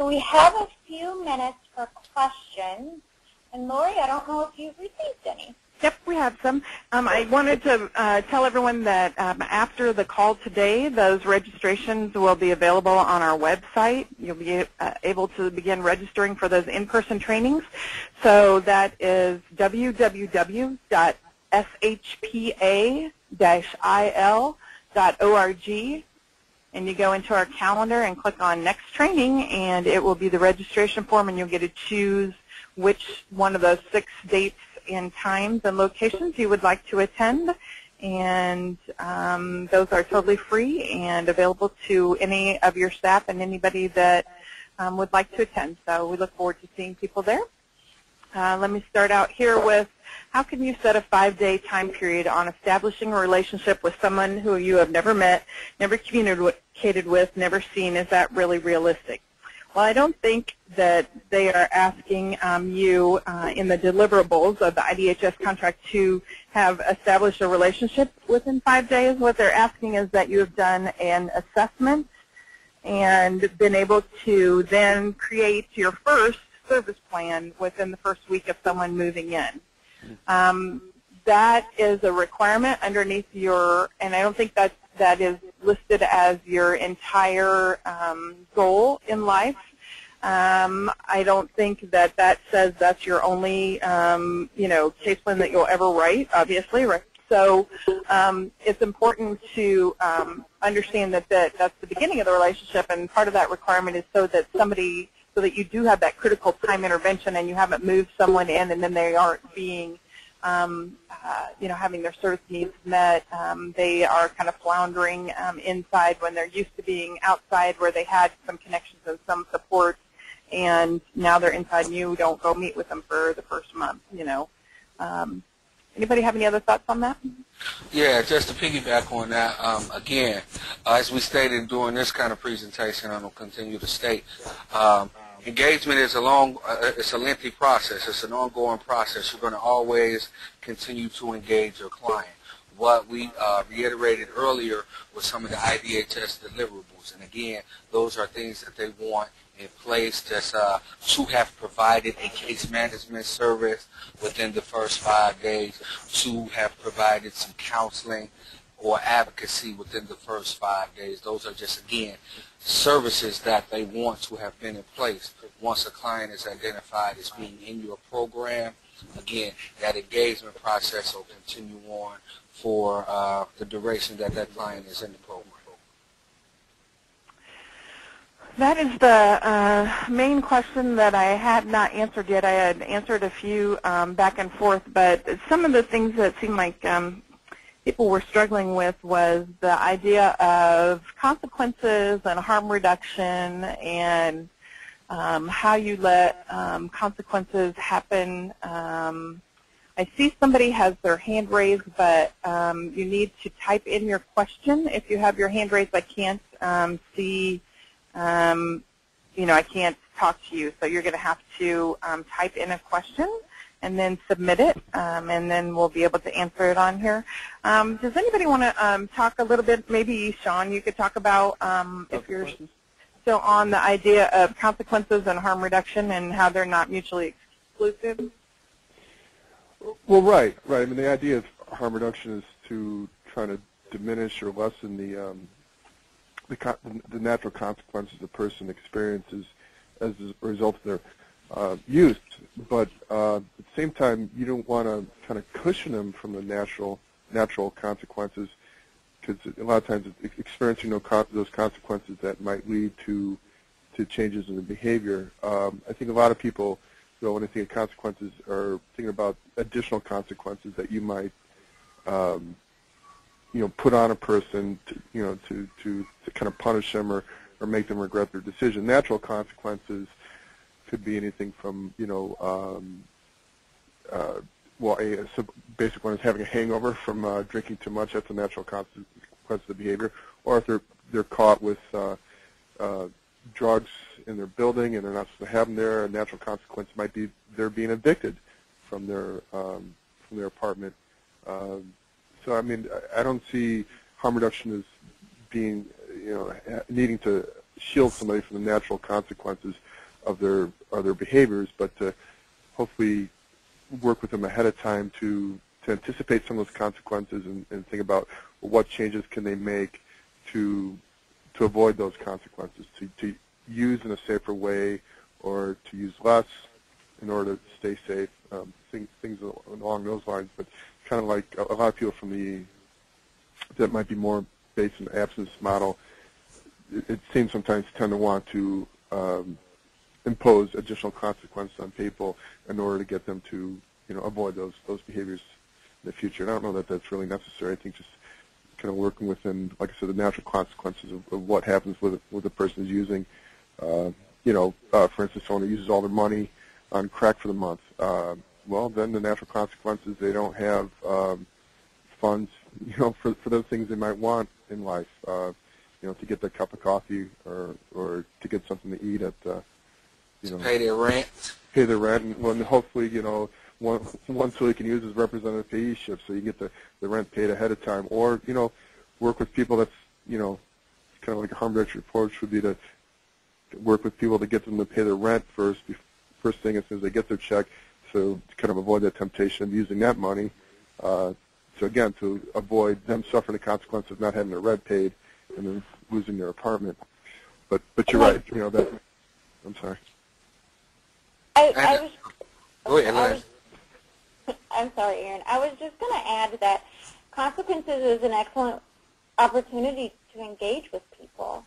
So we have a few minutes for questions. And Lori, I don't know if you've received any. Yep, we have some. I wanted to tell everyone that after the call today, those registrations will be available on our website. You'll be able to begin registering for those in-person trainings. So that is www.shpa-il.org. And you go into our calendar and click on Next Training, and it will be the registration form, and you'll get to choose which one of those 6 dates and times and locations you would like to attend. And those are totally free and available to any of your staff and anybody that would like to attend. So we look forward to seeing people there. Let me start out here with, how can you set a 5-day time period on establishing a relationship with someone who you have never met, never communicated with, never seen? Is that really realistic? Well, I don't think that they are asking you in the deliverables of the IDHS contract to have established a relationship within 5 days. What they're asking is that you have done an assessment and been able to then create your first service plan within the first week of someone moving in. That is a requirement underneath your, and I don't think that is listed as your entire goal in life. I don't think that says that's your only, case plan that you'll ever write, obviously, right? So it's important to understand that that's the beginning of the relationship, and part of that requirement is so that you do have that critical time intervention and you haven't moved someone in and then they aren't being, having their service needs met. They are kind of floundering inside when they're used to being outside where they had some connections and some support, and now they're inside and you don't go meet with them for the first month, Anybody have any other thoughts on that? Yeah, just to piggyback on that, again, as we stated during this kind of presentation, and I'll continue to state, engagement is it's a lengthy process. It's an ongoing process. You're going to always continue to engage your client. What we reiterated earlier was some of the IDHS deliverables, and again, those are things that they want in place to have provided a case management service within the first 5 days, to have provided some counseling or advocacy within the first 5 days. Those are just, again, services that they want to have been in place. Once a client is identified as being in your program, again, that engagement process will continue on for the duration that client is in the program. That is the main question that I had not answered yet. I had answered a few back and forth, but some of the things that seemed like people were struggling with was the idea of consequences and harm reduction, and how you let consequences happen. I see somebody has their hand raised, but you need to type in your question. If you have your hand raised, I can't see, I can't talk to you, so you're going to have to type in a question and then submit it, and then we'll be able to answer it on here. Does anybody want to talk a little bit? Maybe, Sean, you could talk about if you're still on the idea of consequences and harm reduction and how they're not mutually exclusive. Well, right. I mean, the idea of harm reduction is to try to diminish or lessen the natural consequences the person experiences as a result of their use. But at the same time, you don't want to kind of cushion them from the natural consequences, because a lot of times it's experiencing those consequences that might lead to changes in the behavior. I think a lot of people, when they think of consequences, are thinking about additional consequences that you might put on a person to kind of punish them or make them regret their decision. Natural consequences could be anything from, a basic one is having a hangover from drinking too much. That's a natural consequence of the behavior. Or if they're caught with drugs in their building and they're not supposed to have them there, a natural consequence might be they're being evicted from their apartment. So I mean, I don't see harm reduction as being, needing to shield somebody from the natural consequences of their behaviors, but to hopefully work with them ahead of time to anticipate some of those consequences and think about, well, what changes can they make to avoid those consequences, to use in a safer way or to use less in order to stay safe, things along those lines. But kind of like a lot of people that might be more based in the absence model, it seems sometimes tend to want to impose additional consequences on people in order to get them to avoid those behaviors in the future. And I don't know that that's really necessary. I think just kind of working within, like I said, the natural consequences of what happens with the person who's using. For instance, someone who uses all their money on crack for the month. Well, then the natural consequences, they don't have funds, for those things they might want in life. To get that cup of coffee or to get something to eat at, to pay their rent. Pay their rent, and hopefully, one tool you can use is representative payee-ship, so you get the rent paid ahead of time. Or, work with people that's, kind of like a harm reduction approach would be to work with people to get them to pay their rent first thing as soon as they get their check, so to kind of avoid that temptation of using that money. So again, to avoid them suffering the consequence of not having their rent paid and then losing their apartment. But you're right. I'm sorry. I'm sorry, Aaron. I was just going to add that consequences is an excellent opportunity to engage with people,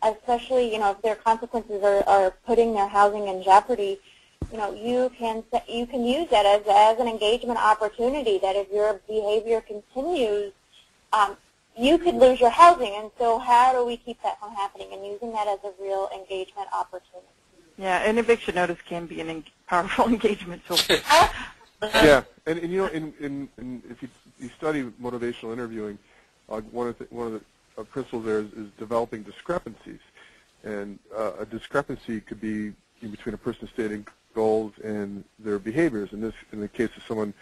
especially if their consequences are putting their housing in jeopardy. You can use that as an engagement opportunity. That if your behavior continues, you could lose your housing. And so, how do we keep that from happening? And using that as a real engagement opportunity. Yeah, an eviction notice can be a powerful engagement tool. Yeah, and if you study motivational interviewing, one of the principles there is developing discrepancies, and a discrepancy could be between a person stating goals and their behaviors. In the case of someone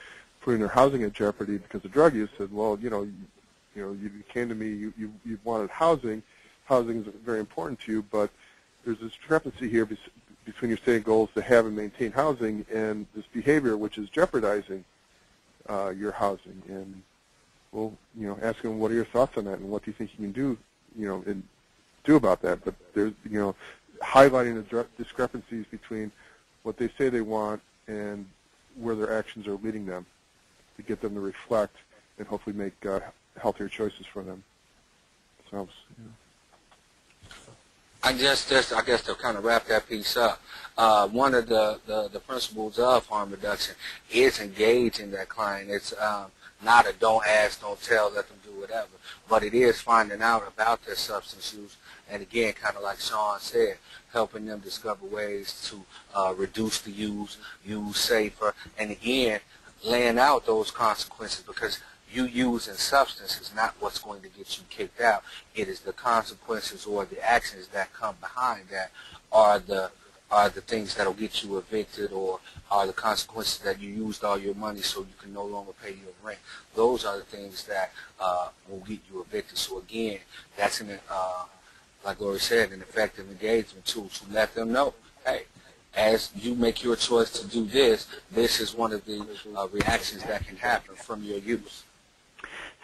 putting their housing in jeopardy because of drug use, said, well, you came to me, you wanted housing. Housing is very important to you, but there's this discrepancy here between your stated goals to have and maintain housing and this behavior which is jeopardizing your housing. And we'll, ask them, what are your thoughts on that, and what do you think you can do, and do about that? But there's, highlighting the discrepancies between what they say they want and where their actions are leading them, to get them to reflect and hopefully make healthier choices for themselves. I guess to kind of wrap that piece up, one of the principles of harm reduction is engaging that client. It's not a don't ask, don't tell, let them do whatever, but it is finding out about their substance use, and again, kind of like Sean said, helping them discover ways to reduce the use safer, and again, laying out those consequences, because you using substance is not what's going to get you kicked out. It is the consequences or the actions that come behind that are the things that will get you evicted, or are the consequences that you used all your money so you can no longer pay your rent. Those are the things that will get you evicted. So again, that's like Lori said, an effective engagement tool to let them know, hey, as you make your choice to do this, this is one of the reactions that can happen from your use.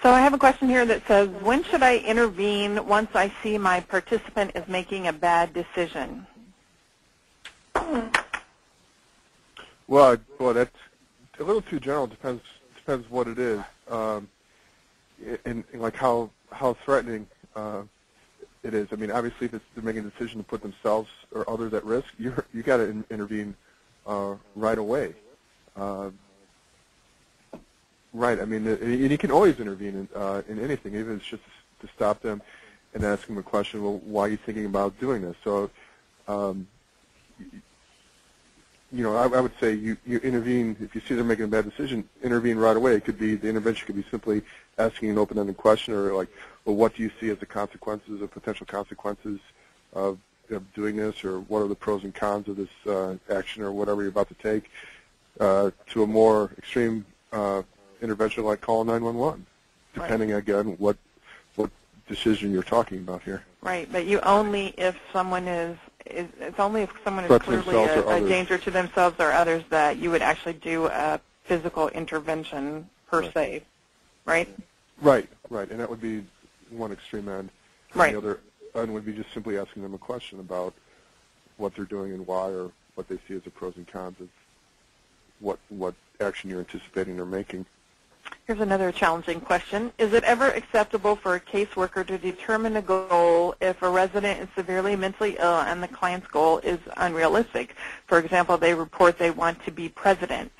So I have a question here that says, when should I intervene once I see my participant is making a bad decision? Well, that's a little too general. Depends what it is, and like how threatening it is. I mean, obviously, if they're making a decision to put themselves or others at risk, you got to intervene right away. Right. I mean, and you can always intervene in anything, even if it's just to stop them and ask them a question. Well, why are you thinking about doing this? So, I would say you intervene if you see they're making a bad decision. Intervene right away. It could be, the intervention could be simply asking an open-ended question, or like, well, what do you see as the consequences or potential consequences of doing this, or what are the pros and cons of this action, or whatever you're about to take, to a more extreme intervention like call 911, depending again what decision you're talking about here. Right, but you only if someone is it's only if someone is Threat to clearly themselves or a others. danger to themselves or others that you would actually do a physical intervention per Right. se, right? Right, right, and that would be one extreme end. Right. The other end would be just simply asking them a question about what they're doing and why, or what they see as the pros and cons of what action you're anticipating or making. Here's another challenging question. Is it ever acceptable for a caseworker to determine a goal if a resident is severely mentally ill and the client's goal is unrealistic? For example, they report they want to be president.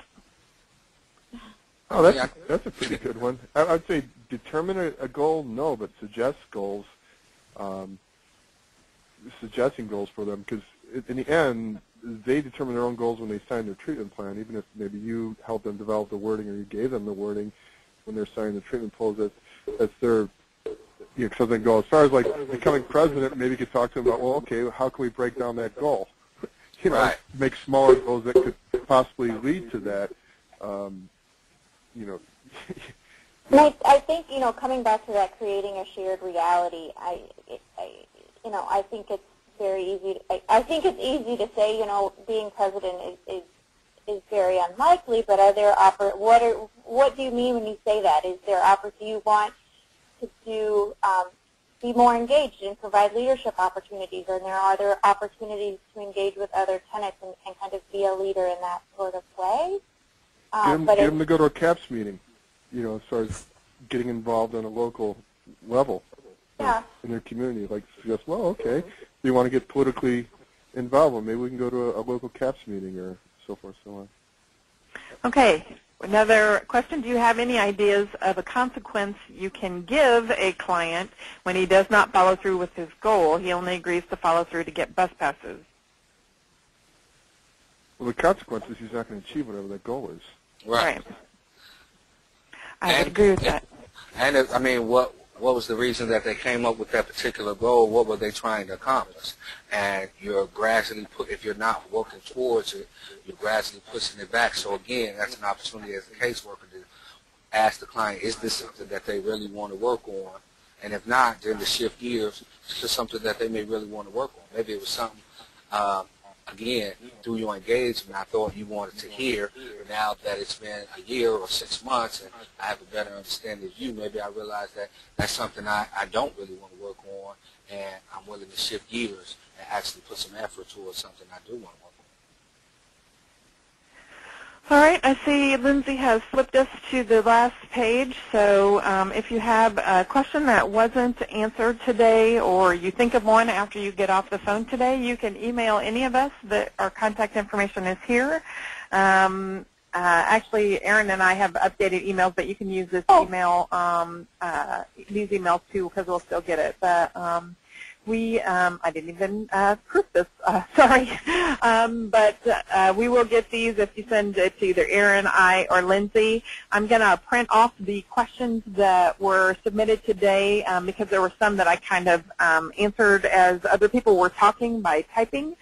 Oh, that's a pretty good one. I'd say determine a goal, no, but suggest goals, suggesting goals for them, because in the end, they determine their own goals when they sign their treatment plan, even if maybe you helped them develop the wording or you gave them the wording when they're signing the treatment plans. That's their, so they go as far as like becoming president, maybe you could talk to them about, well, okay, how can we break down that goal? Right. Make smaller goals that could possibly lead to that, And I think, coming back to that creating a shared reality, I think it's very easy. I think it's easy to say, being president is very unlikely. But are there what do you mean when you say that? Is there do you want to be more engaged and provide leadership opportunities, or are there opportunities to engage with other tenants and kind of be a leader in that sort of way? Get them to go to a CAPS meeting, as far as getting involved on a local level in their community. Like, suggest, well, okay, if you want to get politically involved, well, maybe we can go to a local CAPS meeting or so forth, so on. Okay, another question. Do you have any ideas of a consequence you can give a client when he does not follow through with his goal? He only agrees to follow through to get bus passes. Well, the consequence is he's not going to achieve whatever that goal is. Right. I would agree with that. And I mean, what was the reason that they came up with that particular goal? What were they trying to accomplish? And you're gradually if you're not working towards it, you're gradually pushing it back. So again, that's an opportunity as a caseworker to ask the client, is this something that they really want to work on? And if not, then to shift gears to something that they may really want to work on. Maybe it was something, again, through your engagement, I thought you wanted to hear. Now that it's been a year or 6 months and I have a better understanding of you, maybe I realize that that's something I don't really want to work on, and I'm willing to shift gears and actually put some effort towards something I do want to work on. All right, I see Lindsay has flipped us to the last page, so if you have a question that wasn't answered today or you think of one after you get off the phone today, you can email any of us. Our contact information is here. Actually, Erin and I have updated emails, but you can use this email, these emails too, because we'll still get it. But I didn't even proof this, sorry. But we will get these if you send it to either Erin, I, or Lindsay. I'm going to print off the questions that were submitted today because there were some that I kind of answered as other people were talking by typing.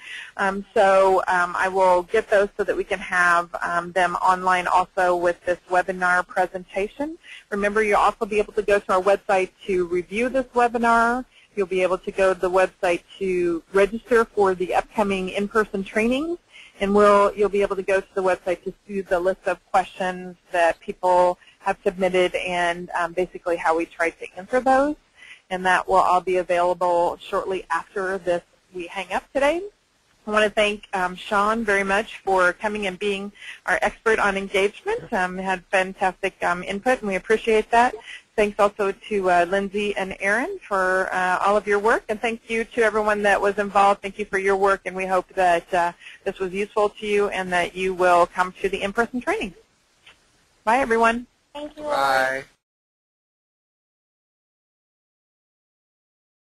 So I will get those so that we can have them online also with this webinar presentation. Remember, you'll also be able to go to our website to review this webinar. You'll be able to go to the website to register for the upcoming in-person trainings, and you'll be able to go to the website to see the list of questions that people have submitted and basically how we tried to answer those. And that will all be available shortly after we hang up today. I want to thank Sean very much for coming and being our expert on engagement. Had fantastic input, and we appreciate that. Thanks also to Lindsay and Erin for all of your work, and thank you to everyone that was involved. Thank you for your work, and we hope that this was useful to you and that you will come to the in-person training. Bye, everyone. Thank you. Bye.